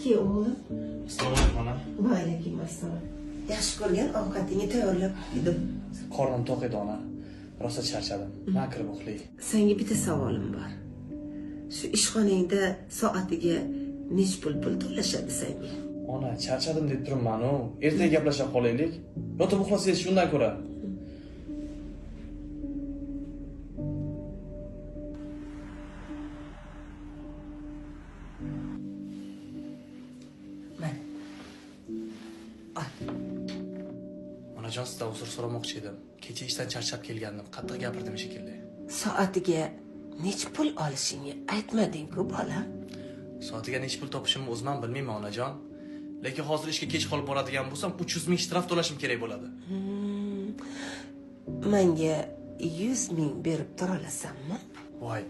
Ke o'g'lim. Assalomu alaykum ona. Va alaykum assalom. Yaxshi ko'rgan ovqatingni tayyorlab edim. Qornim to'q edi ona. Rosa charchadim. Men kirib uxlay. Senga bitta savolim bor. Shu ishxonangda soatiga nech pul to'lashadi senga? Ona, charchadim deb turibman-ku. Ertaga gaplashib qolaylik. Yotib uxlasangiz shundan ko'ra. Onajon, sizdan uzr so'ramoqchi edim. Kecha ishdan charchab kelgandim. Qattiq gapirdim shekilli. Soatiga nech pul olishingni aytmading-ku, bola. Soatiga nech pul topishimni o'zim ham bilmayman, onajon. Lekin hozir ishga kech qolib boradigan bo'lsam, 300 ming shtraf to'lashim kerak bo'ladi. Menga 100 ming berib tura olasanmi? Voy,